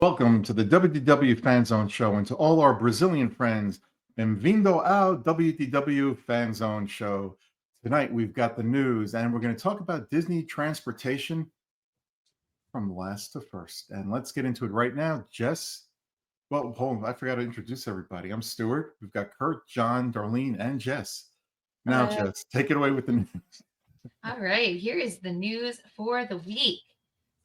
Welcome to the WDW Fan Zone Show, and to all our Brazilian friends, bem-vindo ao WDW Fan Zone Show. Tonight we've got the news, and we're going to talk about Disney transportation from last to first. And let's get into it right now. Jess, well, hold on, I forgot to introduce everybody. I'm Stuart. We've got Kurt, John, Darlene, and Jess. Now, Jess, take it away with the news. All right, here is the news for the week.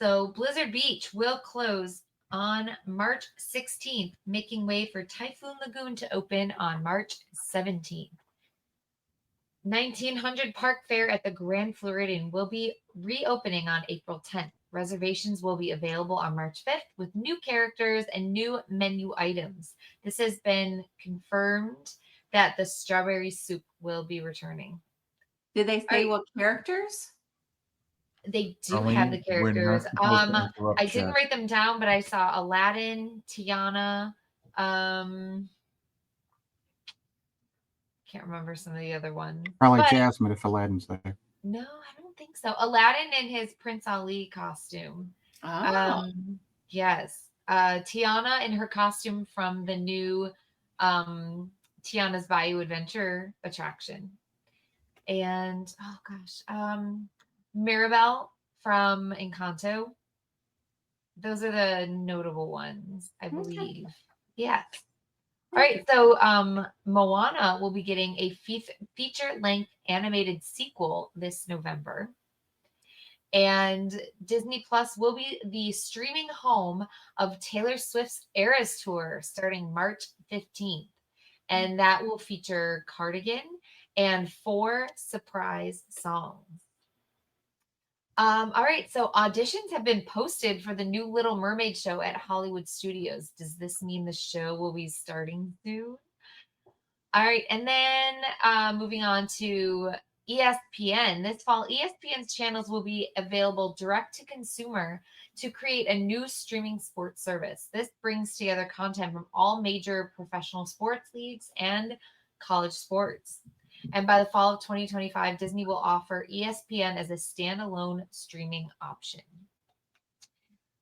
So Blizzard Beach will close on March 16th, making way for Typhoon Lagoon to open on March 17th. 1900 Park Fair at the Grand Floridian will be reopening on April 10th. Reservations will be available on March 5th with new characters and new menu items. This has been confirmed that the strawberry soup will be returning. Did they say what characters? They do have the characters. I didn't write them down, but I saw Aladdin, Tiana. Can't remember some of the other ones. Probably Jasmine if Aladdin's there. No, I don't think so. Aladdin in his Prince Ali costume. Oh. Yes. Tiana in her costume from the new Tiana's Bayou Adventure attraction. And oh gosh, Mirabelle from Encanto. Those are the notable ones, I believe. Yes. All right, so Moana will be getting a feature-length animated sequel this November. And Disney Plus will be the streaming home of Taylor Swift's Eras Tour starting March 15th. And that will feature Cardigan and 4 surprise songs. All right, so auditions have been posted for the new Little Mermaid show at Hollywood Studios. Does this mean the show will be starting soon? All right, and then moving on to ESPN. This fall, ESPN's channels will be available direct to consumer to create a new streaming sports service. This brings together content from all major professional sports leagues and college sports. And by the fall of 2025, Disney will offer ESPN as a standalone streaming option.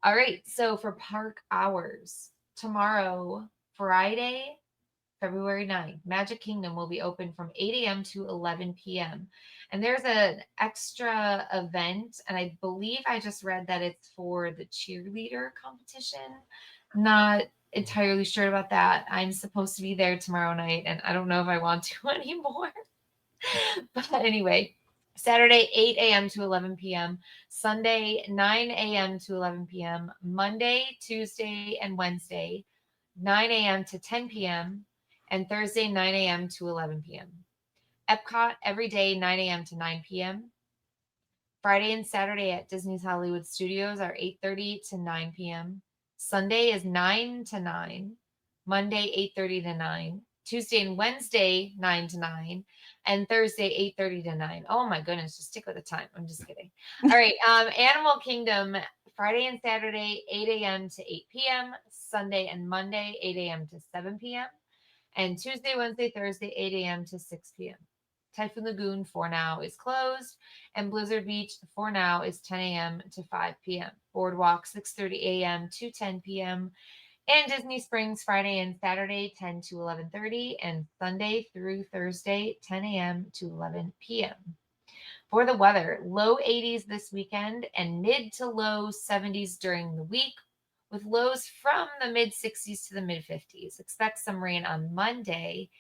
All right, so for park hours, tomorrow, Friday, February 9th, Magic Kingdom will be open from 8 a.m. to 11 p.m. And there's an extra event, and I believe I just read that it's for the cheerleader competition. Not entirely sure about that. I'm supposed to be there tomorrow night, and I don't know if I want to anymore. But anyway, Saturday, 8 a.m. to 11 p.m. Sunday, 9 a.m. to 11 p.m. Monday, Tuesday, and Wednesday, 9 a.m. to 10 p.m. And Thursday, 9 a.m. to 11 p.m. Epcot, every day, 9 a.m. to 9 p.m. Friday and Saturday at Disney's Hollywood Studios are 8:30 to 9 p.m. Sunday is 9 to 9. Monday, 8:30 to 9. Tuesday and Wednesday, 9 to 9. And Thursday, 8:30 to 9. Oh my goodness, just stick with the time. I'm just kidding. All right. Animal Kingdom, Friday and Saturday, 8 a.m. to 8 p.m. Sunday and Monday, 8 a.m. to 7 p.m. And Tuesday, Wednesday, Thursday, 8 a.m. to 6 p.m. Typhoon Lagoon for now is closed. And Blizzard Beach for now is 10 a.m. to 5 p.m. Boardwalk, 6:30 a.m. to 10 p.m. And Disney Springs, Friday and Saturday, 10 to 11:30, and Sunday through Thursday, 10 a.m. to 11 p.m. For the weather, low 80s this weekend and mid to low 70s during the week, with lows from the mid 60s to the mid 50s. Expect some rain on Monday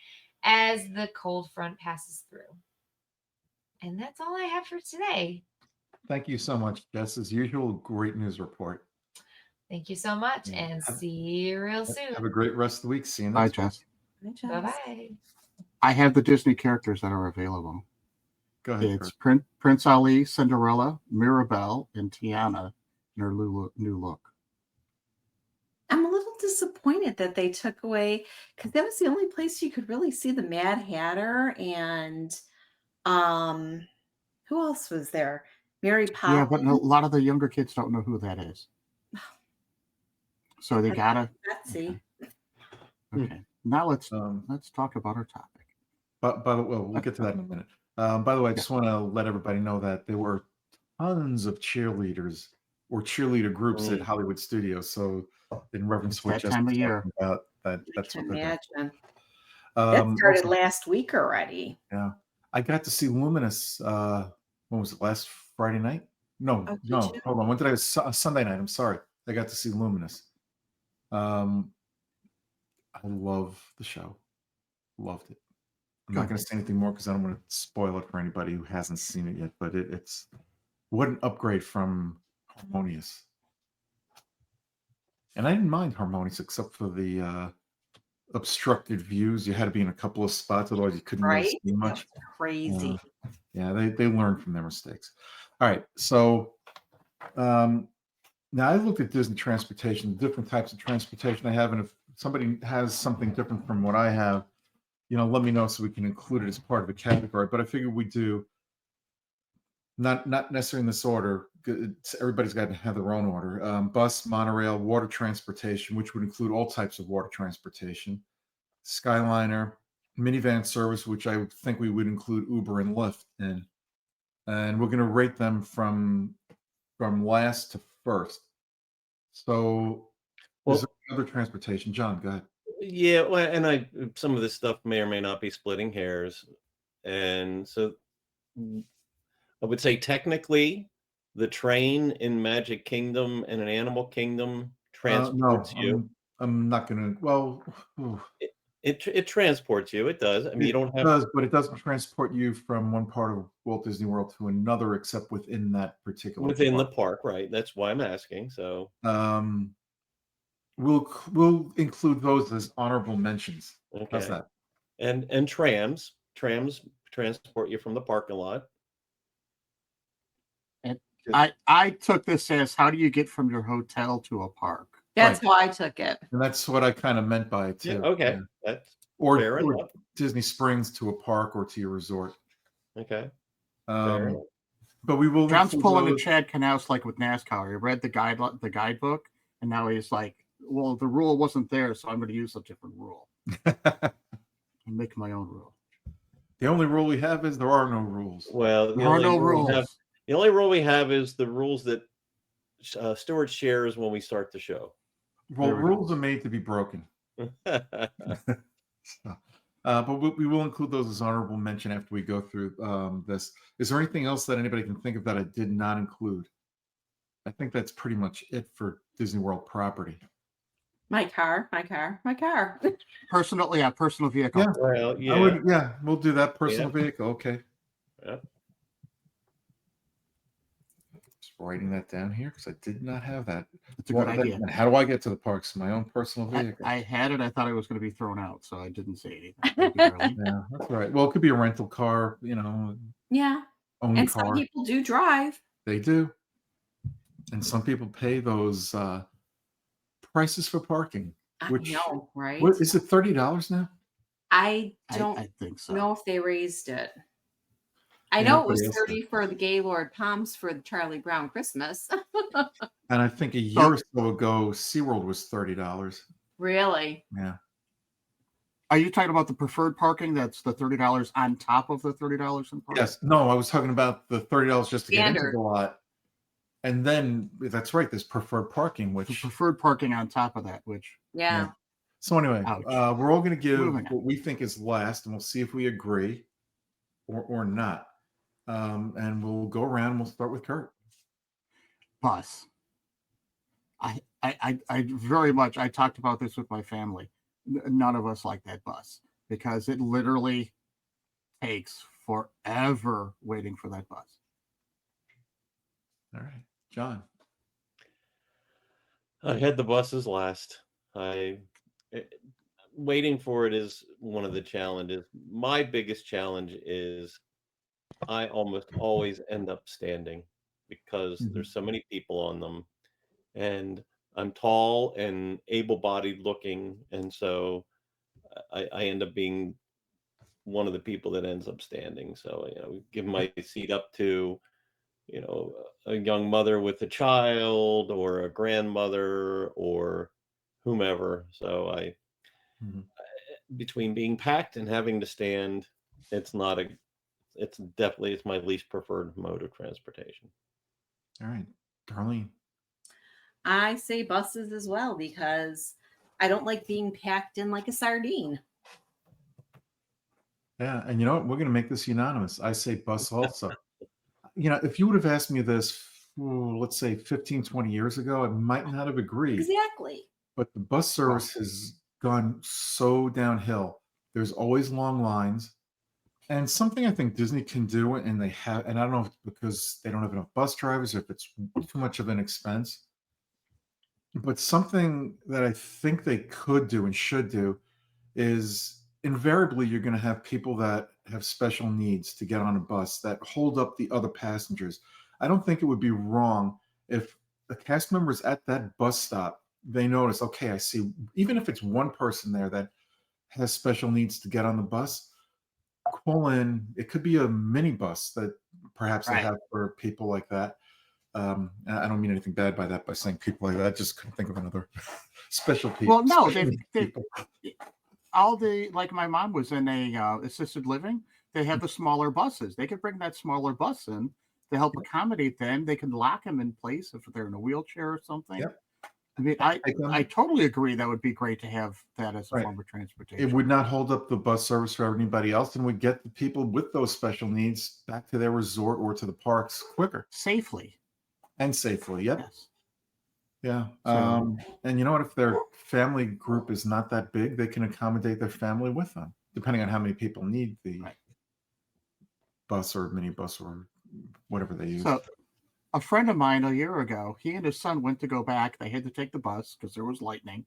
as the cold front passes through. And that's all I have for today. Thank you so much, Jess. As usual, great news report. Thank you so much, and see you real soon. Have a great rest of the week. See you Bye, next week. Jess. Bye-bye. I have the Disney characters that are available. Go ahead, It's Prince Ali, Cinderella, Mirabelle, and Tiana in her new look. I'm a little disappointed that they took away, because that was the only place you could really see the Mad Hatter and who else was there? Mary Poppins. Yeah, but a lot of the younger kids don't know who that is. So they gotta. Betsy. Okay. Now let's talk about our topic. But by the way, we'll get to that in a minute. By the way, I just want to let everybody know that there were tons of cheerleaders or cheerleader groups at Mm. Hollywood Studios. So in reference It's to what that Jessica's time of talking year. about, I that's can what they're doing. imagine. That started Also, last week already. yeah, I got to see Luminous. When was it? Last Friday night? No, Oh, did no. you? Hold on. When did I? Sunday night. I'm sorry. I got to see Luminous. Um, I love the show. Loved it. I'm not Good. going to say anything more because I don't want to spoil it for anybody who hasn't seen it yet. But it's what an upgrade from Harmonious. And I didn't mind Harmonious except for the obstructed views. You had to be in a couple of spots, otherwise you couldn't really Right? see That much. was crazy. Yeah, they learned from their mistakes. All right, so now I looked at Disney transportation, the different types of transportation I have, and if somebody has something different from what I have, let me know so we can include it as part of a category. But I figured we do not necessarily in this order. Everybody's got to have their own order. Bus, monorail, water transportation, which would include all types of water transportation, Skyliner, minivan service, which I would think we would include Uber and Lyft in, and we're going to rate them from last to first. So, is there Well, other transportation? John, go ahead. yeah, well, and some of this stuff may or may not be splitting hairs, and so I would say technically, the train in Magic Kingdom and an Animal Kingdom No, transports you. I'm not going to. Well, ooh, It transports you. It does. I mean, you it don't have does, but it doesn't transport you from one part of Walt Disney World to another, except within that particular within the park. park, right? That's why I'm asking. So, Um, we'll include those as honorable mentions. How's okay, that? and trams transport you from the parking lot. And I took this as, how do you get from your hotel to a park? That's Right. how I took it. And that's what I kind of meant by it Yeah, too. okay, Yeah. that's Or fair enough. Disney Springs to a park or to your resort. Okay, fair Um, enough. but we will John's include pulling a those. Chad Knaus like with NASCAR. He read the guidebook, and now he's like, well, the rule wasn't there, so I'm going to use a different rule and make my own rule. The only rule we have is there are no rules. Well, There are no rules. the only rule we have is the rules that Stuart shares when we start the show. Well, There we go. rules are made to be broken. So, but we will include those as honorable mention after we go through this. Is there anything else that anybody can think of that I did not include? I think that's pretty much it for Disney World property. My car. Personal vehicle. Yeah, Well, I would. Yeah, we'll do that. Personal Yeah. vehicle. Okay. Yeah. Just writing that down here because I did not have that. It's a good idea. And how do I get to the parks? My own personal vehicle. I had it. I thought it was going to be thrown out, so I didn't say anything. Thank you, Darlene. Yeah, that's right. Well, it could be a rental car, Yeah. own And some car. people do drive. They do. And some people pay those prices for parking. Which, I know, right? what is it, $30 now? I don't I think so. know if they raised it. I Yeah, know it was everybody else 30 for the Gaylord Palms for the Charlie Brown Christmas. And I think a year or so ago, SeaWorld was $30. Really? Yeah. Are you talking about the preferred parking? That's the $30 on top of the $30 in park? Yes. No, I was talking about the $30 just to get into Standard. the lot. And then that's right, there's preferred parking, The which preferred parking on top of that, which Yeah. so anyway, Ouch. we're all going to give Moving on. what we think is last, and we'll see if we agree or not. And we'll go around. And we'll start with Kurt. bus. I very much, I talked about this with my family. None of us like that bus because it literally takes forever waiting for that bus. All right, John. I had the buses last. Waiting for it is one of the challenges. My biggest challenge is I almost always end up standing because there's so many people on them, and I'm tall and able-bodied looking, and so I end up being one of the people that ends up standing. So give my seat up to a young mother with a child or a grandmother or whomever. So between being packed and having to stand, it's definitely my least preferred mode of transportation. All right, Darlene. I say buses as well because I don't like being packed in like a sardine. Yeah, and you know what? We're going to make this unanimous. I say bus also. You know, if you would have asked me this, let's say 15, 20 years ago, I might not have agreed. Exactly. But the bus service has gone so downhill. There's always long lines. And something I think Disney can do, and they have, and I don't know if it's because they don't have enough bus drivers, or if it's too much of an expense, but something that I think they could do and should do is invariably you're going to have people that have special needs to get on a bus that hold up the other passengers. I don't think it would be wrong if the cast members at that bus stop, they notice, okay, I see, even if it's one person there that has special needs to get on the bus, call in. It could be a mini bus that perhaps they Right. have for people like that. And I don't mean anything bad by that by saying people like that. I just couldn't think of another special people. Well, no, special they needs they people. all the like my mom was in a assisted living. They have the smaller buses. They could bring that smaller bus in to help accommodate them. They can lock them in place if they're in a wheelchair or something. Yep. I mean, Take them. I totally agree. That would be great to have that as a Right. form of It transportation. would not hold up the bus service for anybody else, and would get the people with those special needs back to their resort or to the parks quicker Safely. and safely. Yep. Yes. Yeah. So And you know what? If their family group is not that big, they can accommodate their family with them, depending on how many people need the Right. bus or minibus or whatever they use. so a friend of mine a year ago, he and his son went to go back. They had to take the bus because there was lightning.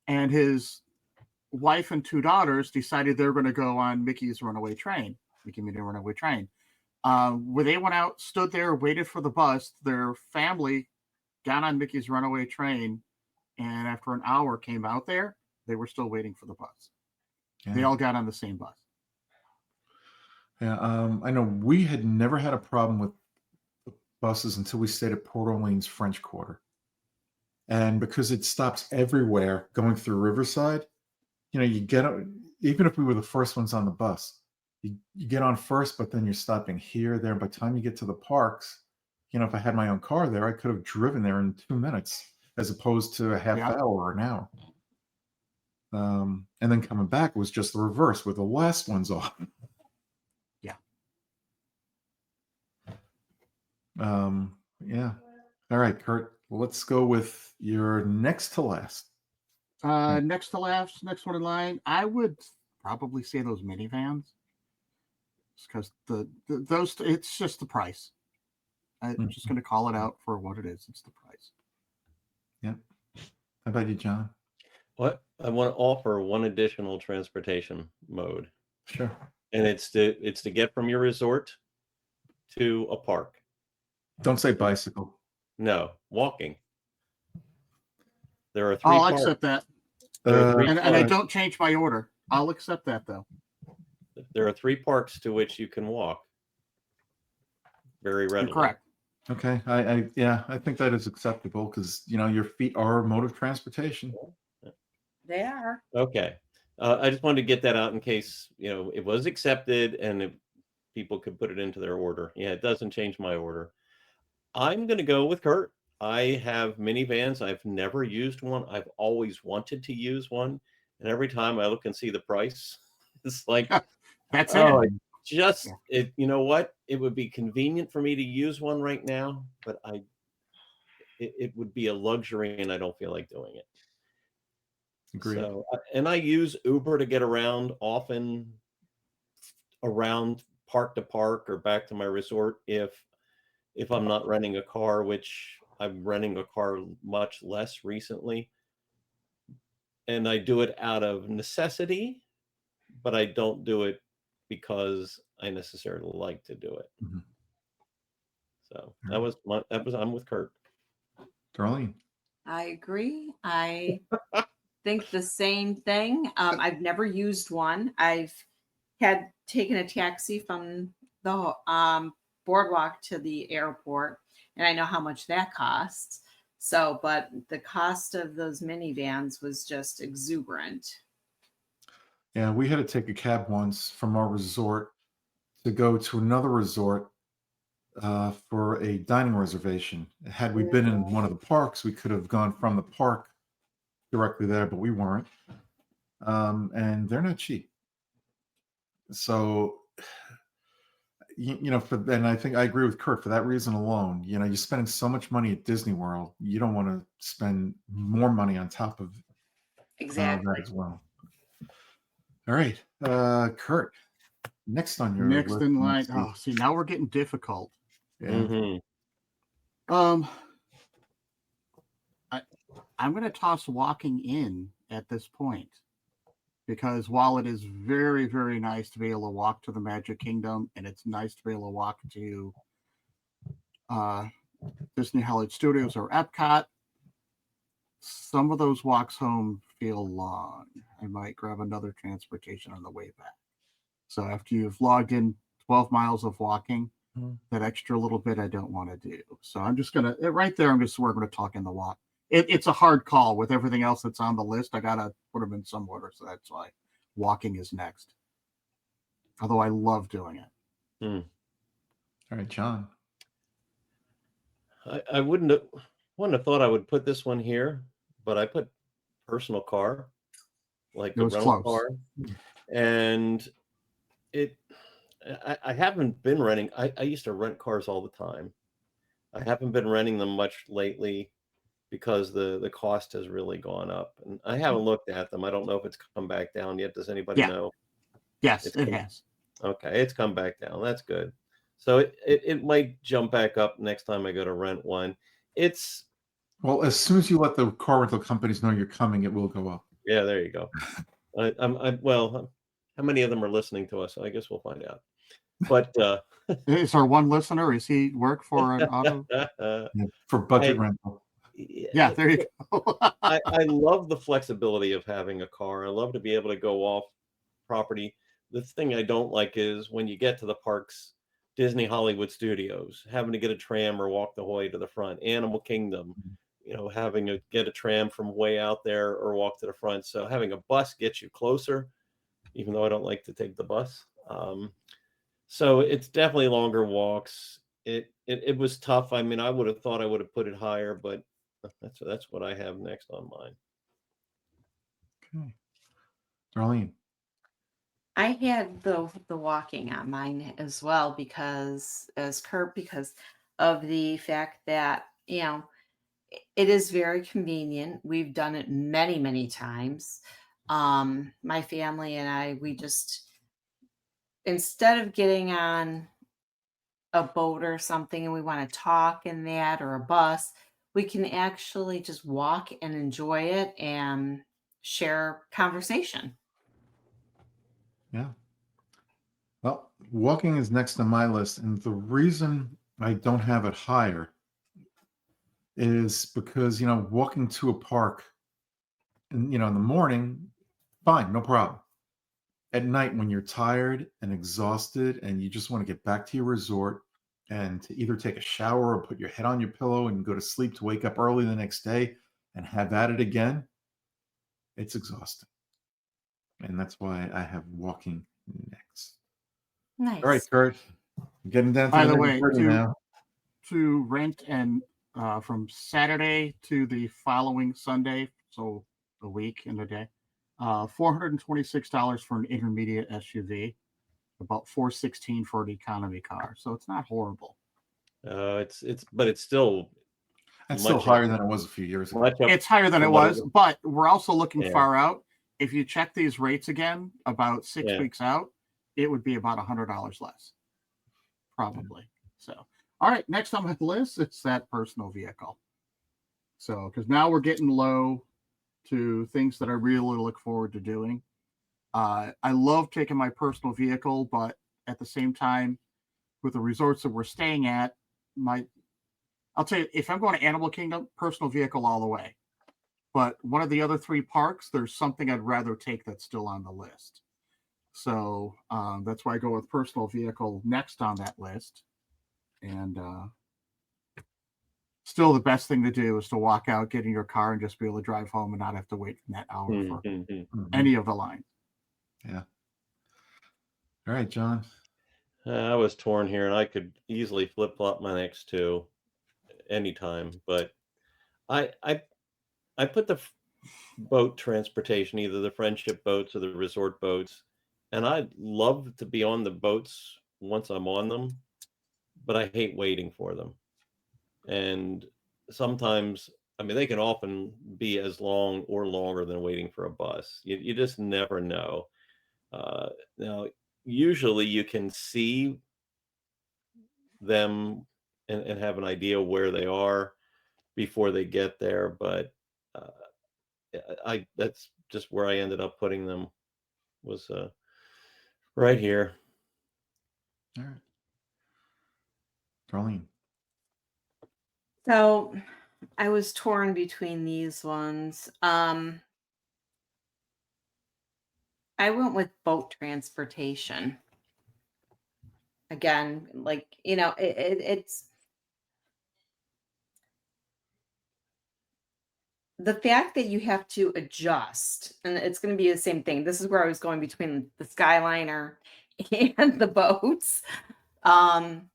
And his wife and two daughters decided they were going to go on Mickey's Runaway Train, Mickey Minnie Runaway Train. Where they went out, stood there, waited for the bus. Their family got on Mickey's Runaway Train, and after an hour came out there. They were still waiting for the bus. They Yeah. all got on the same bus. Yeah. I know we had never had a problem with the buses until we stayed at Port Orleans French Quarter. And because it stops everywhere going through Riverside, you know, you get even if we were the first ones on the bus, you get on first, but then you're stopping here, there. By the time you get to the parks, you know, if I had my own car there, I could have driven there in 2 minutes as opposed to a half Yeah. hour or an hour. And then coming back was just the reverse with the last ones off. Yeah. Yeah. All right, Kurt, let's go with your next to last. Next to last, next one in line, I would probably say those minivans, because those it's just the price. I'm just going to call it out for what it is. It's the price. Yep. How about you, John? What I want to offer one additional transportation mode, Sure. and it's to get from your resort to a park. Don't say bicycle. No, walking. There are 3 I'll parks. accept that. There are 3 And I parks. don't change my order. I'll accept that though. There are 3 parks to which you can walk very You're readily. correct. Okay. I think that is acceptable because you know your feet are a mode of transportation. They are. Okay. I just wanted to get that out in case, you know, it was accepted and people could put it into their order. Yeah, it doesn't change my order. I'm going to go with Kurt. I have minivans. I've never used one. I've always wanted to use one. And every time I look and see the price, it's like, That's oh, it. you know what? It would be convenient for me to use one right now, but it would be a luxury and I don't feel like doing it. Agreed. So, and I use Uber to get around often around park to park or back to my resort if I'm not renting a car, which I'm renting a car much less recently. And I do it out of necessity, but I don't do it because I necessarily like to do it. Mhm. So I'm with Kurt. Darlene. I agree. I think the same thing. I've never used one. I've had taken a taxi from the boardwalk to the airport, and I know how much that costs. So, but the cost of those minivans was just exuberant. Yeah, we had to take a cab once from our resort to go to another resort for a dining reservation. Had we been in one of the parks, we could have gone from the park directly there, but we weren't. And they're not cheap. So, and I think I agree with Kurt for that reason alone. You're spending so much money at Disney World, you don't want to spend more money on top of that as well. All right, Kurt, next on your Next list. in line. Oh, see, now we're getting difficult. Yeah. Mm-hmm. I'm going to toss walking in at this point, because while it is very, very nice to be able to walk to the Magic Kingdom, and it's nice to be able to walk to Disney Hollywood Studios or Epcot, some of those walks home feel long. I might grab another transportation on the way back. So after you've logged in 12 miles of walking, that extra little bit I don't want to do. So I'm just going to, right there, we're going to talk in the walk. It's a hard call with everything else that's on the list. I got to put them in some order. So that's why walking is next. Although I love doing it. All right, John. I wouldn't have thought I would put this one here, but I put personal car, like It a was rental close. car. And I haven't been renting. I used to rent cars all the time. I haven't been renting them much lately because the cost has really gone up. And I haven't looked at them. I don't know if it's come back down yet. Does anybody know? Yes, it has. Okay, it's come back down. That's good. So it might jump back up next time I go to rent one. Well, as soon as you let the car rental companies know you're coming, it will go up. Yeah, there you go. Well, how many of them are listening to us? I guess we'll find out. But Is our one listener? Is he work for an auto? For budget rental. Yeah, there you go. I love the flexibility of having a car. I love to be able to go off property. The thing I don't like is when you get to the parks, Disney Hollywood Studios, having to get a tram or walk the way to the front. Animal Kingdom, having to get a tram from way out there or walk to the front. So having a bus gets you closer, even though I don't like to take the bus. So it's definitely longer walks. It was tough. I mean, I would have thought I would have put it higher, but that's what I have next on mine. Okay. Darlene. I had the walking on mine as well because of the fact that it is very convenient. We've done it many, many times. My family and I, we just, instead of getting on a boat or something and we want to talk in that, or a bus, we can actually just walk and enjoy it and share conversation. Yeah. Well, walking is next on my list. And the reason I don't have it higher is because, walking to a park and, in the morning, fine, no problem. At night, when you're tired and exhausted and you just want to get back to your resort and to either take a shower or put your head on your pillow and go to sleep to wake up early the next day and have at it again, it's exhausting. And that's why I have walking next. Nice. All right, Kurt. I'm getting down to By the the way, nitty-gritty now. to rent and from Saturday to the following Sunday, so a week in a day, $426 for an intermediate SUV, about $416 for an economy car. So it's not horrible. But it's still That's still higher than it was a few years ago. It's higher than it was, but we're also looking Yeah. far out. If you check these rates again about 6 weeks out, it would be about $100 less, probably. So, all right, next on my list, it's that personal vehicle. So, because now we're getting low to things that I really look forward to doing. I love taking my personal vehicle, but at the same time, with the resorts that we're staying at, I'll tell you, if I'm going to Animal Kingdom, personal vehicle all the way. But one of the other three parks, there's something I'd rather take that's still on the list. So that's why I go with personal vehicle next on that list. And still the best thing to do is to walk out, get in your car, and just be able to drive home and not have to wait for that hour for any of the lines. Yeah. All right, John. I was torn here, and I could easily flip flop my next two anytime. But I I I put the boat transportation, either the friendship boats or the resort boats, and I love to be on the boats once I'm on them, but I hate waiting for them. And sometimes, I mean, they can often be as long or longer than waiting for a bus. You just never know. Now, usually you can see them and have an idea where they are before they get there, but uh, I that's just where I ended up putting them was right here. All right. Darlene. So I was torn between these ones. I went with boat transportation. Again, like, it's the fact that you have to adjust, and it's going to be the same thing. This is where I was going between the Skyliner and the boats. Um,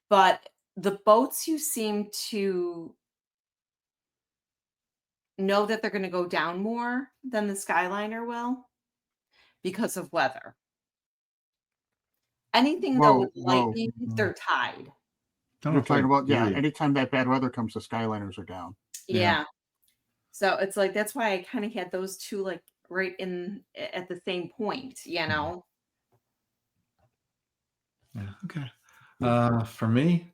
but the boats, you seem to know that they're going to go down more than the Skyliner will because of weather. Anything though with Whoa. lightning, they're tied. Don't know You're if I talking about, yeah, agree. anytime that bad weather comes, the Skyliners are down. Yeah. Yeah. So it's like that's why I kind of had those two like right in at the same point, you know. Yeah. Okay. For me,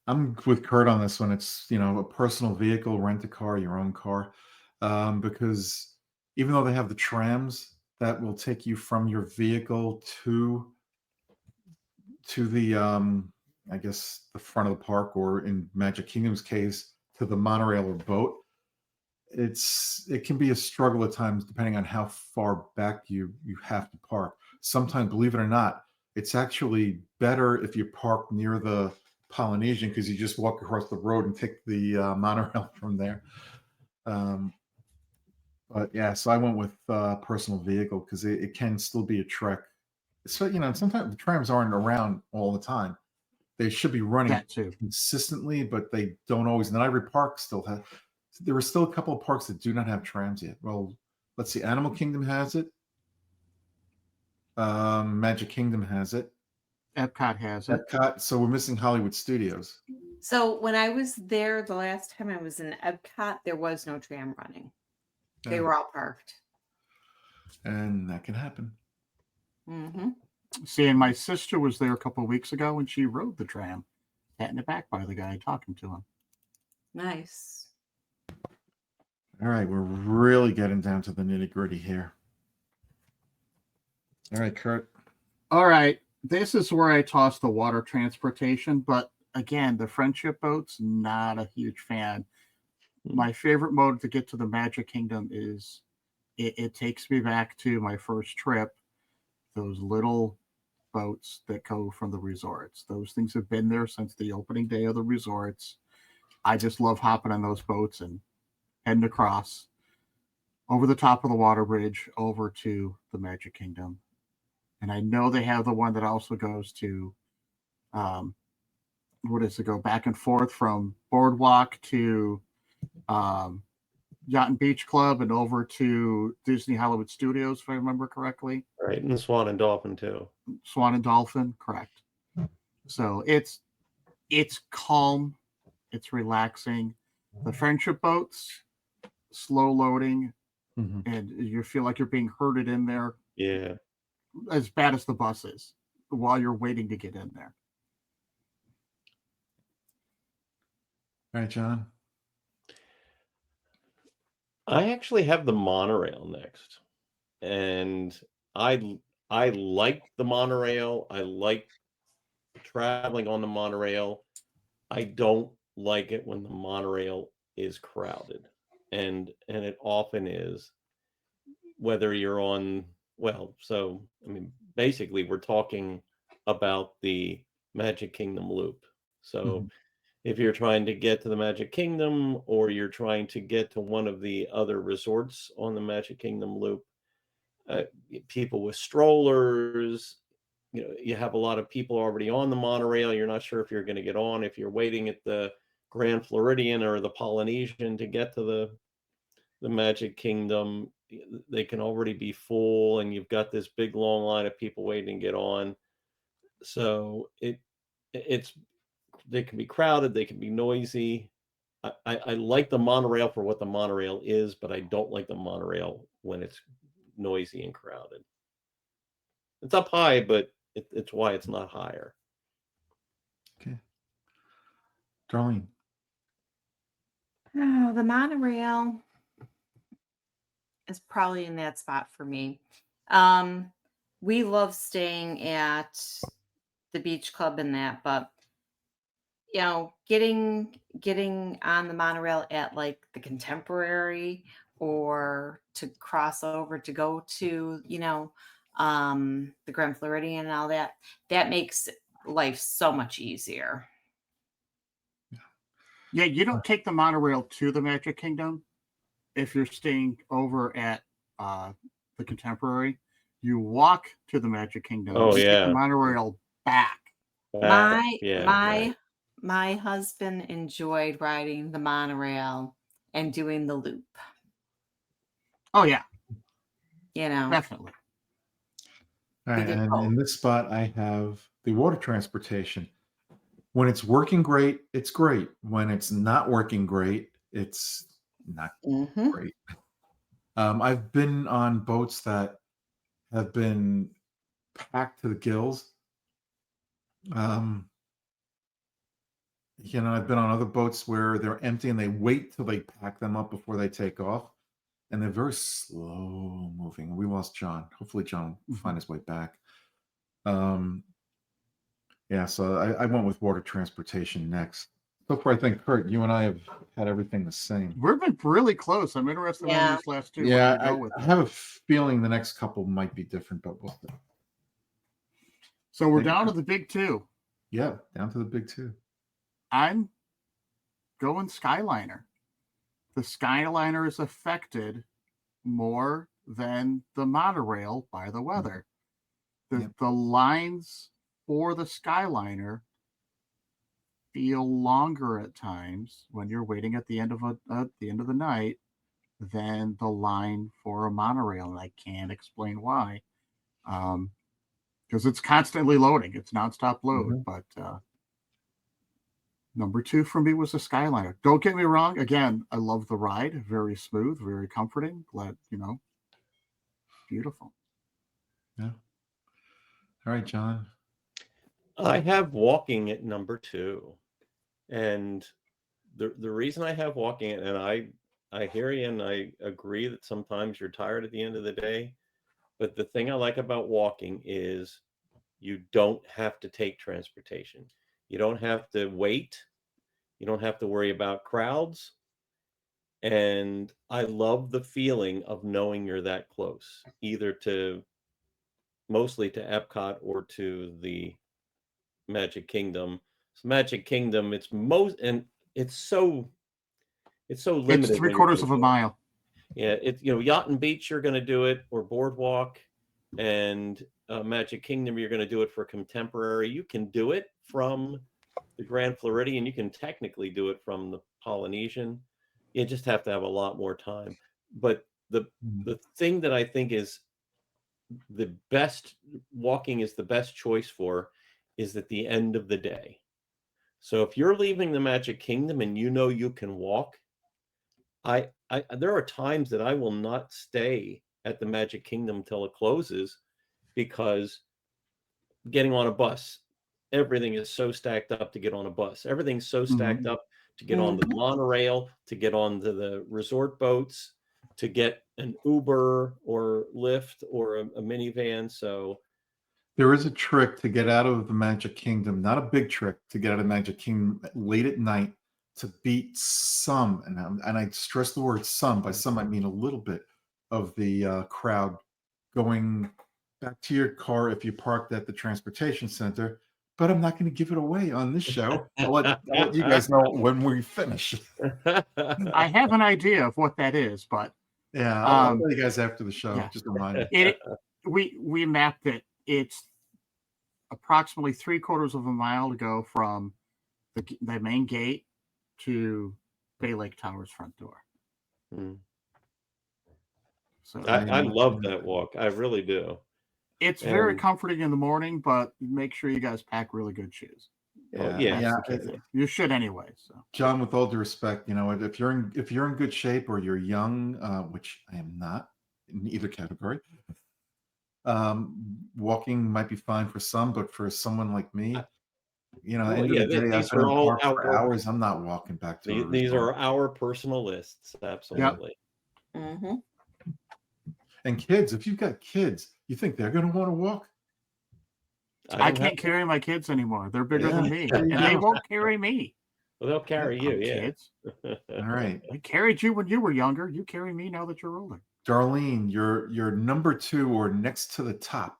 I'm with Kurt on this one. It's, a personal vehicle, rent a car, your own car. Because even though they have the trams that will take you from your vehicle to the I guess the front of the park, or in Magic Kingdom's case, to the monorail or boat, it can be a struggle at times depending on how far back you have to park. Sometimes, believe it or not, it's actually better if you park near the Polynesian, because you just walk across the road and take the monorail from there. Um, but yeah, so I went with personal vehicle because it can still be a trek. So sometimes the trams aren't around all the time. They should be running That too. consistently, but they don't always. And every park still has. There were still a couple of parks that do not have trams yet. Well, let's see. Animal Kingdom has it. Magic Kingdom has it. Epcot has it. Epcot. So we're missing Hollywood Studios. So when I was there the last time I was in Epcot, there was no tram running. They were all parked. And that can happen. Mm-hmm. See, and my sister was there a couple of weeks ago and she rode the tram, patting it back by the guy talking to him. Nice. All right, we're really getting down to the nitty gritty here. All right, Kurt. All right, this is where I toss the water transportation, but again, the friendship boats, not a huge fan. My favorite mode to get to the Magic Kingdom is it takes me back to my first trip. Those little boats that go from the resorts. Those things have been there since the opening day of the resorts. I just love hopping on those boats and heading across over the top of the water bridge over to the Magic Kingdom. And I know they have the one that also goes to, what does it go back and forth from Boardwalk to Yacht and Beach Club and over to Disney Hollywood Studios, if I remember correctly. Right, and Swan and Dolphin too. Swan and Dolphin, correct. So it's calm, it's relaxing. The friendship boats, slow loading, and you feel like you're being herded in there. Yeah. As bad as the bus is while you're waiting to get in there. All right, John. I actually have the monorail next. And I like the monorail. I like traveling on the monorail. I don't like it when the monorail is crowded. And it often is, whether you're on, well, so I mean, basically we're talking about the Magic Kingdom loop. So if you're trying to get to the Magic Kingdom, or you're trying to get to one of the other resorts on the Magic Kingdom loop, people with strollers, you have a lot of people already on the monorail. You're not sure if you're going to get on. If you're waiting at the Grand Floridian or the Polynesian to get to the Magic Kingdom, they can already be full, and you've got this big long line of people waiting to get on. So it's they can be crowded, they can be noisy. I like the monorail for what the monorail is, but I don't like the monorail when it's noisy and crowded. It's up high, but it's why it's not higher. Okay. Darlene. Oh, the monorail is probably in that spot for me. We love staying at the beach club and that, but getting on the monorail at like the Contemporary or to cross over to go to, the Grand Floridian and all that makes life so much easier. Yeah, you don't take the monorail to the Magic Kingdom if you're staying over at the Contemporary. You walk to the Magic Kingdom. Oh, you yeah. take the monorail back. My husband enjoyed riding the monorail and doing the loop. Oh yeah, Definitely. All right, and in this spot, I have the water transportation. When it's working great, it's great. When it's not working great, it's not great. I've been on boats that have been packed to the gills. I've been on other boats where they're empty and they wait till they pack them up before they take off. And they're very slow moving. We lost John. Hopefully John will find his way back. So I went with water transportation next. So far, I think, Kurt, you and I have had everything the same. We've been really close. I'm interested in these last two. Yeah, I have a feeling the next couple might be different, but we'll see. So we're down to the big two. Yeah, down to the big two. I'm going Skyliner. The Skyliner is affected more than the monorail by the weather. The lines for the Skyliner feel longer at times when you're waiting at the end of the night than the line for a monorail, and I can't explain why. Because it's constantly loading. It's nonstop load. But number two for me was the Skyliner. Don't get me wrong. Again, I love the ride. Very smooth, very comforting. Glad, beautiful. Yeah. All right, John. I have walking at number two. And the reason I have walking, and I hear you and I agree that sometimes you're tired at the end of the day. But the thing I like about walking is you don't have to take transportation. You don't have to wait. You don't have to worry about crowds. And I love the feeling of knowing you're that close, either mostly to Epcot or to the Magic Kingdom. So Magic Kingdom, it's so limited. It's 3/4 of a mile. Yeah, Yacht and Beach, you're going to do it, or Boardwalk, and Magic Kingdom, you're going to do it for Contemporary. You can do it from the Grand Floridian. You can technically do it from the Polynesian. You just have to have a lot more time. But the thing that I think is the best walking is the best choice for is at the end of the day. So if you're leaving the Magic Kingdom and you can walk, there are times that I will not stay at the Magic Kingdom till it closes, because getting on a bus, everything is so stacked up to get on a bus. Everything's so stacked up to get on the monorail, to get onto the resort boats, to get an Uber or Lyft or a minivan. So there is a trick to get out of the Magic Kingdom, not a big trick to get out of Magic Kingdom late at night to beat some, and I stress the word some. By some, I mean a little bit of the crowd going back to your car if you parked at the transportation center. But I'm not going to give it away on this show. I'll let you guys know when we finish. I have an idea of what that is, but yeah, I'll tell you guys after the show. Yeah. Just remind me. We mapped it. It's approximately 3/4 of a mile to go from the main gate to Bay Lake Tower's front door. Mm. So I love that walk. I really do. it's very And comforting in the morning, but make sure you guys pack really good shoes. yeah, Yeah, That's yeah. the key thing. You should anyway. So John, with all due respect, you know, if you're in good shape or you're young, which I am not in either category, walking might be fine for some, but for someone like me, I- you know, well, end of yeah, the day, I've these been are in the all park for our hours. I'm not walking back to a these resort. are our personal lists. Absolutely. Mm-hmm. And kids, if you've got kids, you think they're going to want to walk? I don't have can't carry my kids anymore. They're bigger Yeah, than me, there you and they go. won't carry me. Well, they'll carry you, I'm yeah. kids. All right, I carried you when you were younger. You carry me now that you're older. Darlene, you're number 2 or next to the top.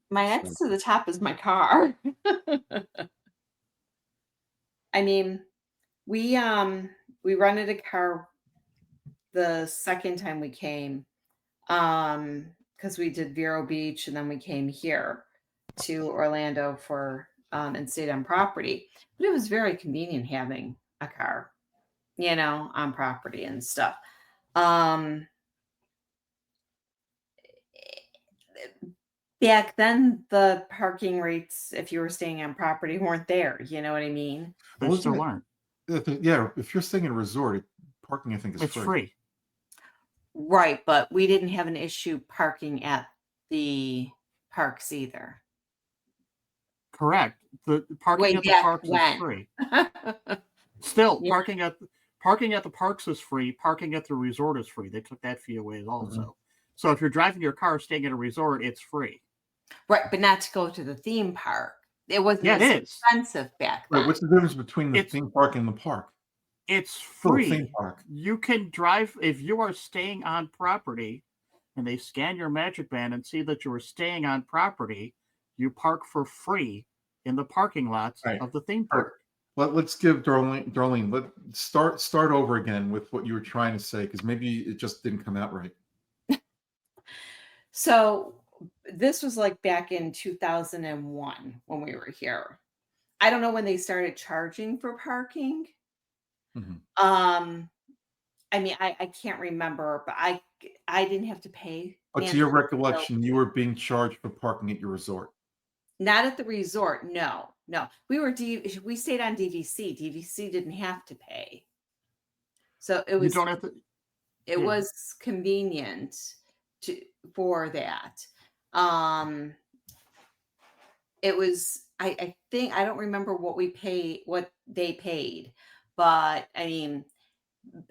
My next to the top is my car. I mean, we rented a car the second time we came, because we did Vero Beach and then we came here to Orlando for and stayed on property. But it was very convenient having a car, on property and stuff. Back then the parking rates, if you were staying on property, weren't there. You know what I mean? They Wasn't still it- aren't. Yeah, if you're staying in a resort, parking I think is It's free. Right, but we didn't have an issue parking at the parks either. Correct. The parking Way at the back parks is when. free. Still, Yeah. parking at the parks is free. Parking at the resort is free. They took that fee away also. So if you're driving your car staying at a resort, it's free. Right, but not to go to the theme park. It wasn't Yeah, as it is. expensive back then. Right, what's the difference between the It's- theme park and the park? It's Still a free. theme park. You can drive if you are staying on property and they scan your magic band and see that you are staying on property, you park for free in the parking lots Right. of the theme All right. park. Let's give Darlene, start over again with what you were trying to say, because maybe it just didn't come out right. So this was like back in 2001 when we were here. I don't know when they started charging for parking. Mhm. I mean, I can't remember, but I didn't have to pay. But to your Nancy, recollection, you were being charged for parking at your resort. not at the resort. No. We stayed on DVC. DVC didn't have to pay. So it You was don't have to. it yeah. was convenient for that. It was I think I don't remember what they paid, but I mean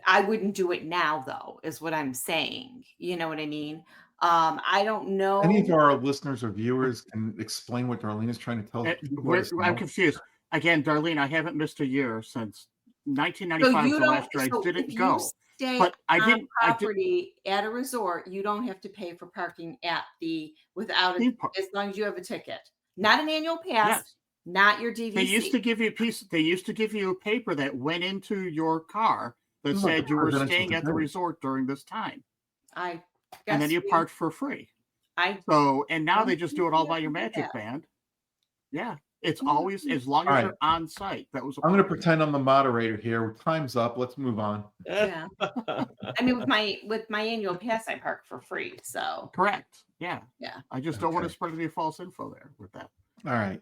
I wouldn't do it now though, is what I'm saying. You know what I mean? I don't know. Any of our listeners or viewers can explain what Darlene is trying to tell people? Let us I'm know. confused. Again, Darlene, I haven't missed a year since So 1995 you was the don't. last year So I didn't if you go. stay But I on didn't. property at a resort, you don't have to pay for parking at without Theme park. as long as you have a ticket, not an annual pass, Yes. not your DVC. They used to give you a piece. They used to give you a paper that went into your car that This is like said a you were presidential staying at the debate. resort during this time, I guess and then you we- parked for free. I So, and now don't they just think do it all we by have your to do magic that. band. Yeah, it's Yeah. always as long All as right. you're on site. That was. I'm going to pretend I'm the moderator here. Time's up. Let's move on. Yeah. I mean, with my annual pass, I park for free. So Correct. Yeah. Yeah. I just don't want to Okay. spread any false info there with that. All right.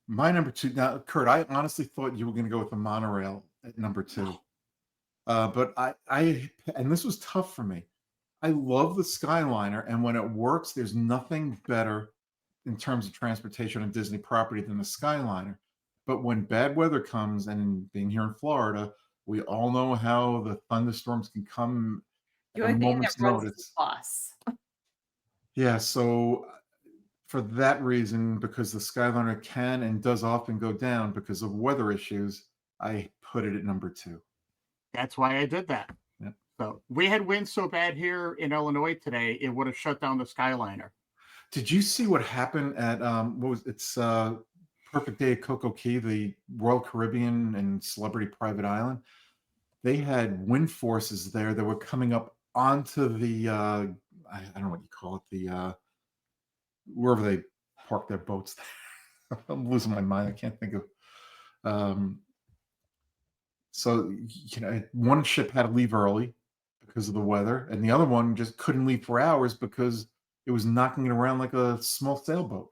My number 2. Now, Kurt, I honestly thought you were going to go with the monorail at number 2. But and this was tough for me. I love the Skyliner, and when it works, there's nothing better in terms of transportation on Disney property than the Skyliner. But when bad weather comes, and being here in Florida, we all know how the thunderstorms can come the at a only thing that moment's runs notice. is the bus. Yeah, so for that reason, because the Skyliner can and does often go down because of weather issues, I put it at number 2. That's why I did that. Yep. So we had winds so bad here in Illinois today, it would have shut down the Skyliner. Did you see what happened at Perfect Day at Coco Key, the Royal Caribbean and Celebrity Private Island? They had wind forces there that were coming up onto the I don't know what you call it, the wherever they park their boats. I'm losing my mind. I can't think of. Um, so one ship had to leave early because of the weather, and the other one just couldn't leave for hours because it was knocking it around like a small sailboat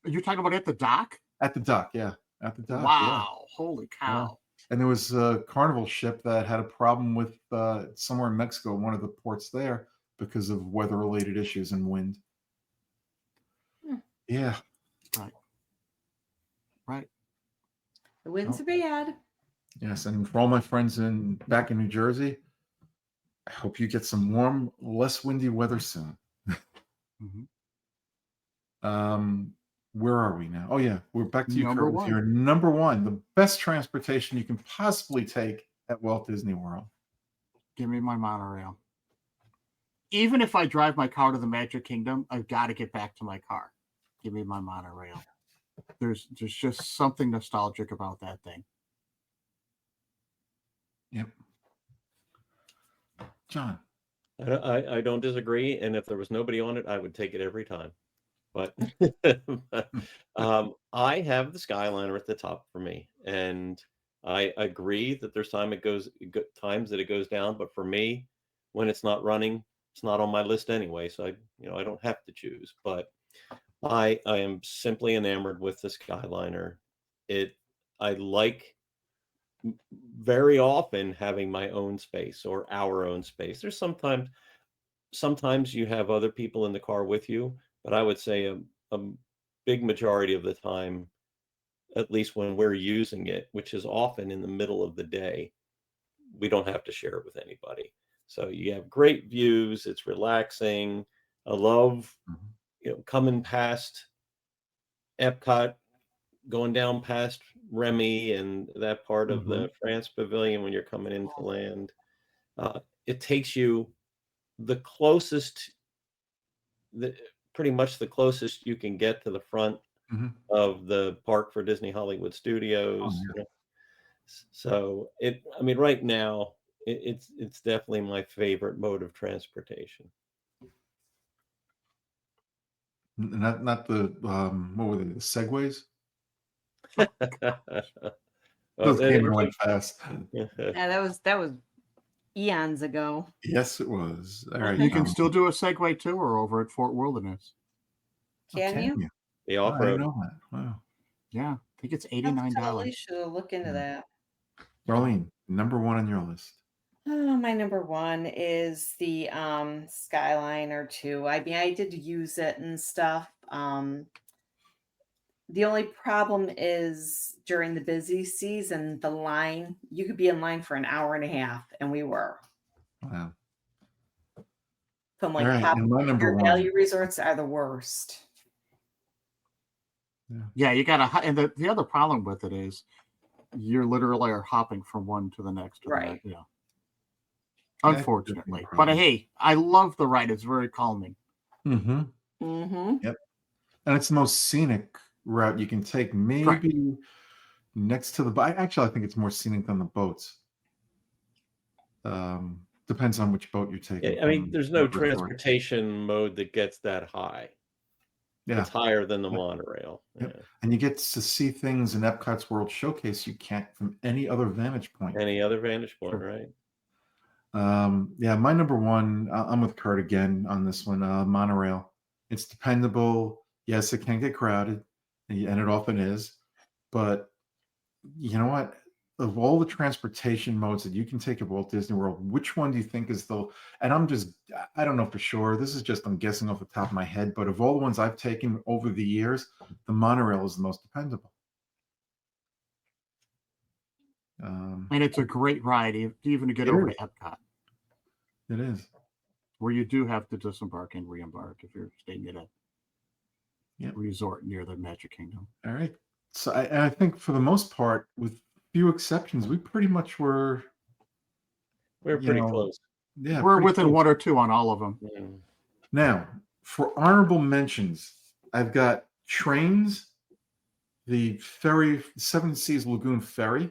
You're talking about at the dock? at the dock. Yeah, at the dock. Yeah. Wow. Holy Yeah. cow. And there was a Carnival ship that had a problem with somewhere in Mexico, one of the ports there, because of weather-related issues and wind. Hmm. Yeah. Right. Right. The winds Oh. are bad. Yes, and for all my friends back in New Jersey, I hope you get some warm, less windy weather soon. Mhm. Where are we now? Oh yeah, we're back to you, Number Kurt, with your number one, the best transportation you can possibly take at Walt Disney World. Give me my monorail. Even if I drive my car to the Magic Kingdom, I've got to get back to my car. Give me my monorail. There's just something nostalgic about that thing. Yep. John. I don't disagree, and if there was nobody on it, I would take it every time. But I have the Skyliner at the top for me, and I agree that there's times that it goes down. But for me, when it's not running, it's not on my list anyway, so I don't have to choose. But I am simply enamored with the Skyliner. I like very often having my own space or our own space. There's sometimes you have other people in the car with you, but I would say a big majority of the time, at least when we're using it, which is often in the middle of the day, we don't have to share it with anybody. So you have great views. It's relaxing. I love, coming past Epcot, going down past Remy and that part of the France Pavilion when you're coming into land. It takes you the closest, pretty much the closest you can get to the front of the park for Disney Hollywood Studios. So right now it's definitely my favorite mode of transportation. Not the what were they, the segways? Well, Those came and went fast. Yeah, that was eons ago. Yes, it was. All right. You can still do a Segway tour over at Fort Wilderness. Can you? The Oh, I didn't off-road. know that. Wow. Yeah, I think it's I'll have to tell $89. Alicia to look into that. Marlene, number one on your list. Oh, my number one is the Skyliner too. I mean, I did use it and stuff. The only problem is during the busy season, the line, you could be in line for an hour and a half, and we were. Wow. From All like right, top and my number one. value resorts are the worst. Yeah, you got to, and the other problem with it is you're literally are hopping from one to the next. Right. Yeah. That's Unfortunately. definitely a But problem. hey, I love the ride. It's very calming. Mm-hmm. Mm-hmm. Yep. And it's the most scenic route you can take, maybe next to the boat. Actually, I think it's more scenic than the boats. Depends on which boat you're taking. I mean, from there's no River Resort. transportation mode that gets that high. Yeah. It's higher than the monorail. Yep. Yeah. And you get to see things in Epcot's World Showcase you can't from any other vantage point. Any other vantage point, Sure. right? Yeah, my number one, I'm with Kurt again on this one, monorail. It's dependable. Yes, it can get crowded, and it often is. But you know what? Of all the transportation modes that you can take at Walt Disney World, which one do you think is the, and I don't know for sure. This is just, I'm guessing off the top of my head, but of all the ones I've taken over the years, the monorail is the most dependable. And it's a great ride, even to get It over is. to Epcot, It is. where you do have to disembark and re-embark if you're staying at a resort near the Magic Kingdom. All right. So I think for the most part, with few exceptions, we pretty much were. We're pretty close. Yeah, We're pretty within close. one or two on all of them. Yeah. Now, for honorable mentions, I've got trains, the ferry, Seven Seas Lagoon Ferry,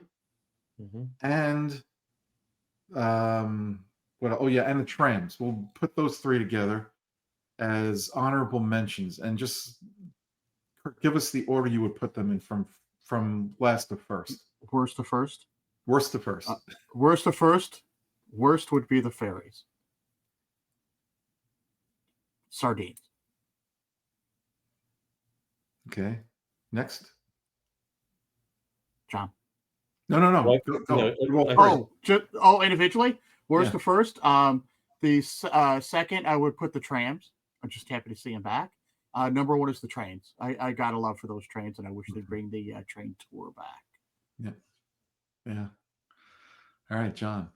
and and the trams. We'll put those three together as honorable mentions, and just Give us the order you would put them in from last to first. Worst to first. Worst to first. Worst to first. Worst would be the ferries. Sardines. Okay. Next. John. No. Well, Go. no, You roll I- first. Individually. Worst Yeah. to first. The second, I would put the trams. I'm just happy to see them back. Number one is the trains. I got a love for those trains, and I wish they'd bring the train tour back. Yeah. All right, John.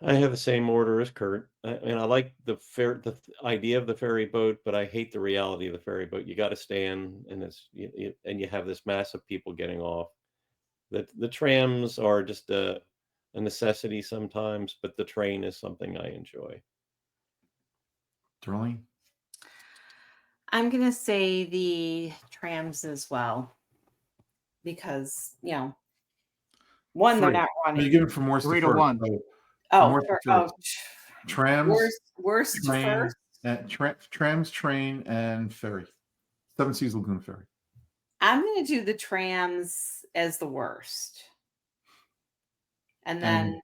I have the same order as Kurt. I like the idea of the ferry boat, but I hate the reality of the ferry boat. You got to stand, and you have this mass of people getting off. The trams are just a necessity sometimes, but the train is something I enjoy. Darlene. I'm going to say the trams as well. Because, one, they're Three. not You're running. giving from worst 3 to to first. 1. From worst to first. Oh, Trams, worst to train, first. and trams, train, and ferry. Seven Seas Lagoon Ferry. I'm going to do the trams as the worst. And then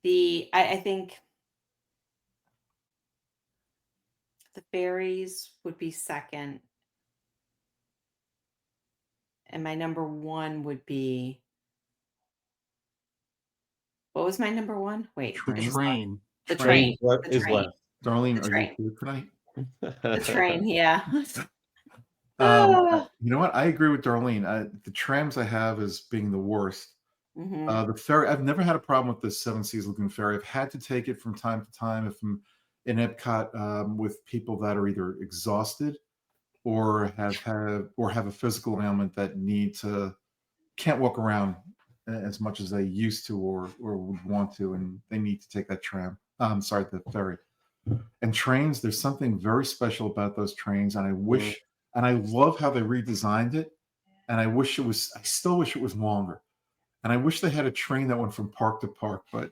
I think the ferries would be second. And my number one would be, what was my number one? Wait. The Train. train. The Train train. is train. left. Darlene, The are train. you here tonight? The train, yeah. You know what? I agree with Darlene. The trams I have as being the worst. Mhm. The ferry, I've never had a problem with the Seven Seas Lagoon Ferry. I've had to take it from time to time if I'm in Epcot with people that are either exhausted or have a physical ailment that can't walk around as much as they used to or would want to, and they need to take that the ferry. And trains, there's something very special about those trains, and I love how they redesigned it, and I still wish it was longer. And I wish they had a train that went from park to park, but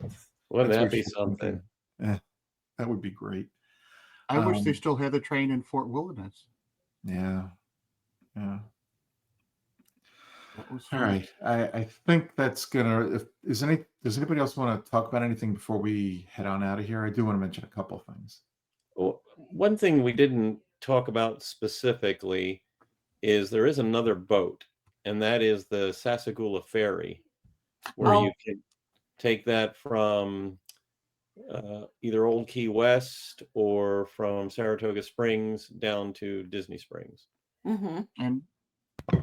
Wouldn't that's that be wishful thinking. something? That would be great. I wish they still had the train in Fort Wilderness. Yeah. That was All fun. right. I think that's gonna. Does anybody else want to talk about anything before we head on out of here? I do want to mention a couple of things. Well, one thing we didn't talk about specifically is there is another boat, and that is the Sassagoula Ferry, where Oh. you can take that from either Old Key West or from Saratoga Springs down to Disney Springs. Mm-hmm. And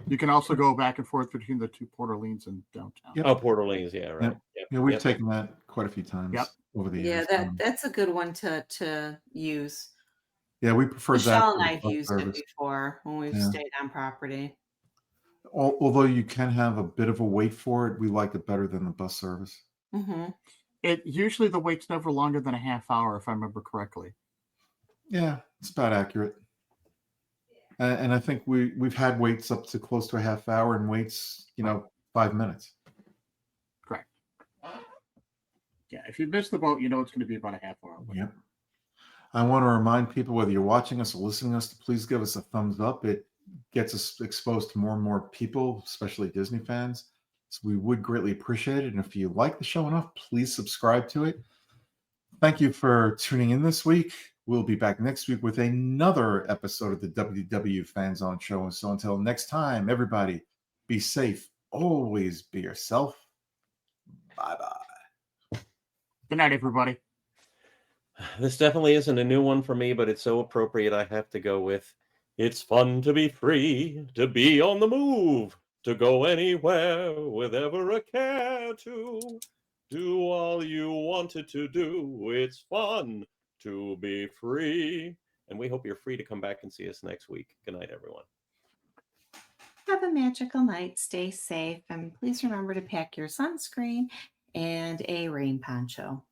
you can also go back and forth between the two Port Orleans and downtown. Yep. Oh, Port Orleans, yeah, right. Yeah, we've taken that quite a few times over the Yeah, years. that's a good one to use. Yeah, we prefer that. Michelle to and the I've bus used service. it before when we've Yeah. stayed on property. Although you can have a bit of a wait for it, we like it better than the bus service. Mm-hmm. It usually the wait's never longer than a half hour, if I remember correctly. Yeah, it's about accurate. And I think we've had waits up to close to a half hour and waits, 5 minutes. Correct. Yeah, if you miss the boat, you know it's going to be about a half hour. Yep. I want to remind people, whether you're watching us or listening to us, to please give us a thumbs up. It gets us exposed to more and more people, especially Disney fans. So we would greatly appreciate it. And if you like the show enough, please subscribe to it. Thank you for tuning in this week. We'll be back next week with another episode of the WDW Fan Zone Show. And so until next time, everybody, be safe. Always be yourself. Bye-bye. Good night, everybody. This definitely isn't a new one for me, but it's so appropriate I have to go with, it's fun to be free, to be on the move, to go anywhere with ever a care to. Do all you wanted to do. It's fun to be free. And we hope you're free to come back and see us next week. Good night, everyone. Have a magical night. Stay safe. And please remember to pack your sunscreen and a rain poncho.